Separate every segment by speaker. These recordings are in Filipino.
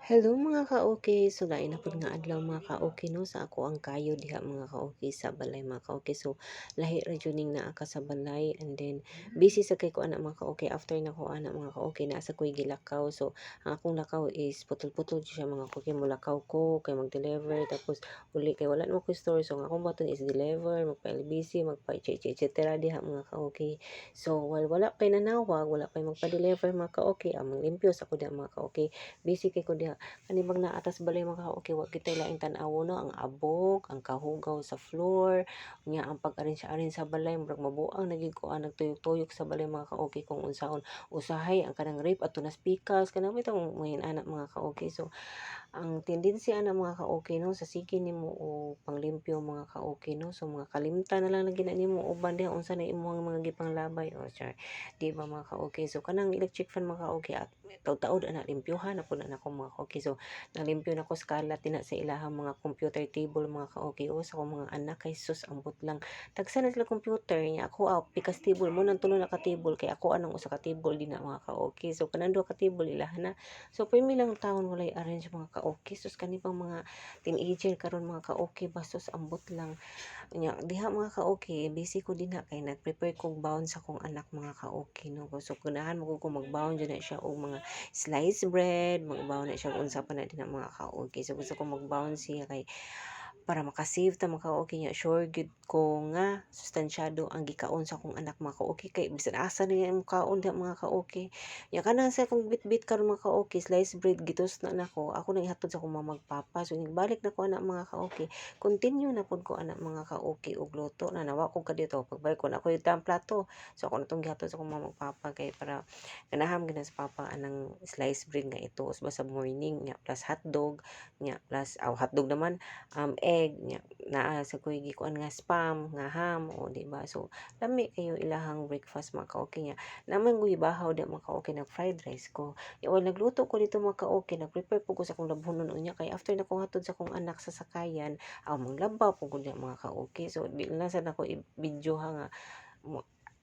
Speaker 1: Hello mga ka-okay. So lain na pud nga adlaw mga ka-okay no sa ako ang kayo diha mga ka-okay sa balay mga ka-okay. So lahi ra jud ning naa ka sa balay and then busy sa kay ko ana mga ka-okay. After na ko ana mga ka-okay na sa ko'y gilakaw. So ang akong lakaw is putol-putol jud siya mga ka-okay. Mulakaw ko kay mag-deliver tapos uli kay wala na ko store. So ang akong baton is deliver, magpa-LBC, magpa-etc diha mga ka-okay. So while wala pay nanawag, wala pay magpa-deliver mga ka-okay, ang limpyo sa ko diha mga ka-okay. Busy kay ko diha kanibang na atas balay mga okay wa kitay laing tan-awo no ang abog ang kahugaw sa floor nya ang pag-arrange sa balay murag mabuang naging ko nagtuyok-tuyok sa balay mga ka-okay kung unsaon usahay ang kanang rape ato nas pikas kanang bitong mga anak mga ka-okay. So ang tendensya na mga ka-okay no sa sige nimo o panglimpyo mga ka-okay no so mga kalimtan na lang na gina nimo uban diha unsa na imong mga gipanglabay o char di ba mga ka-okay. So kanang electric fan mga ka-okay at taud-taud ana limpyohan na pud na ko mga ka-okay. So nalimpyo na ko skala tina sa ilahang mga computer table mga ka-okay o sa akong mga anak kay sus ambot lang tagsa na sila computer niya ako pikas table mo nang tulo na ka table kay ako anong usa ka table din na mga ka-okay. So kanang duha ka table ilahan na. So pirmi lang taon walay arrange mga ka-okay. Sus kanibang mga teenager karon mga ka-okay bastos ambot lang. Nya diha mga ka-okay busy ko dinha kay nag-prepare kog baon sa kong anak mga ka-okay no. So ganahan mo ko magbaon dyan na siya og mga sliced bread, magbaon na siya og unsa pa na din ang mga ka-okay. So gusto ko magbaon siya kay para makasave ta mga ka-okay nya sure gid ko nga sustansyado ang gikaon sa akong anak mga ka-okay kay bisan asa na yung kaon diha mga ka-okay. Nya kana sa kong bitbit karon mga ka-okay sliced bread gitos na nako ako nang ihatod sa akong mama magpapa. So balik na ko anak mga ka-okay continue na pud ko anak mga ka-okay og luto na nawa ko kadito pagbalik ko na ako yung plato. So ako na itong gihatod sa akong mama magpapa kay para ganahan gina sa papa anang sliced bread nga ito usba sa morning nya plus hotdog nya plus hotdog naman egg nya naa sa kuy gikuan nga spam nga ham o di ba. So lami kayo ilahang breakfast mga ka-okay nya naman ko ibahaw di mga ka-okay nag fried rice ko ya wala nagluto ko dito mga ka-okay nag-prepare po ko sa akong labhonon unya kay after na kong hatod sa akong anak sa sakayan manglaba po ko mga ka-okay. So di na sad ako i-video ha nga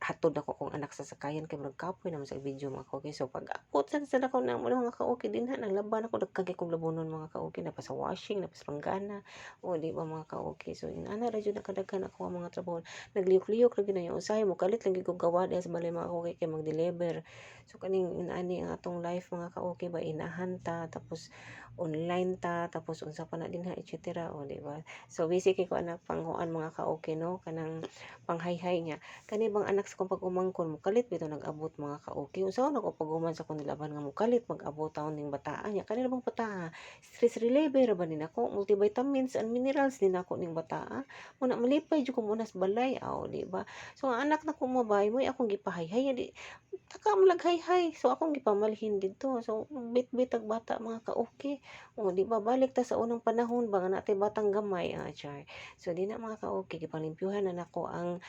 Speaker 1: hatod ako kong anak sa sakayan kay murag kapoy naman sa video mga ka-okay. So pag abot sa ako na mo mga ka-okay dinha naglaban ako dagkagay kong labonon mga ka-okay na pa sa washing na pa sa panggana o di ba mga ka-okay. So ana ra jud nakadaghan ako ang mga trabaho nagliyok-liyok ra gyud na yung usahay mo kalit lang gyud kog gawa diha sa balay mga ka-okay kay mag-deliver. So kaning inaani ang atong life mga ka-okay ba inahan ta tapos online ta tapos unsa pa na dinha et cetera o di ba. So busy kay ko anak panghuan mga ka-okay no kanang panghayhay niya kani bang anak sa kong pag-umangkon mokalit bitaw nag-abot mga ka-okay. Unsaon ako pag-uman sa kong nilaban nga mokalit mag-abot taon ning bataan niya kanila bang bataa stress reliever ba din ako multivitamins and minerals din ako ning bataa mo na malipay jud ko muna sa balay di ba. So ang anak na ko mabay mo akong gipahayhay di taka mo hayhay so akong gipamalhin didto. So bit-bit ang bata mga ka-okay o di ba balik ta sa unang panahon ba nga natay batang gamay char. So di na mga ka-okay gipalimpyuhan na nako ang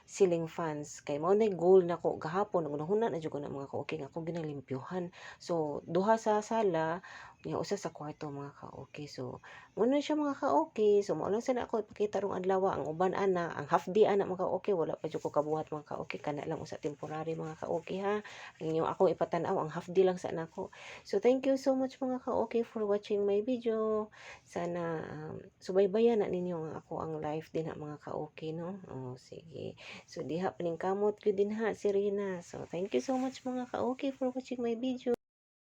Speaker 1: ceiling fans kay mao nay goal nako gahapon nagunahuna na jud ko na mga ka-okay nga akong ginalimpyuhan. So duha sa sala nya usa sa kwarto mga ka-okay. So mo na siya mga ka-okay. So mao lang sana ako ipakita rong adlaw ang uban ana ang half day ana mga ka-okay wala pa jud ko kabuhat mga ka-okay kana lang usa temporary mga ka-okay ha. Ang inyo ako ipatan-aw ang half day lang sa nako. So thank you so much mga ka-okay for watching my video. Sana subaybayan na ninyo ang ako ang life din ha mga ka-okay no. Oh sige. So diha paningkamot gyud din ha si Rina. So thank you so much mga ka-okay for watching my video.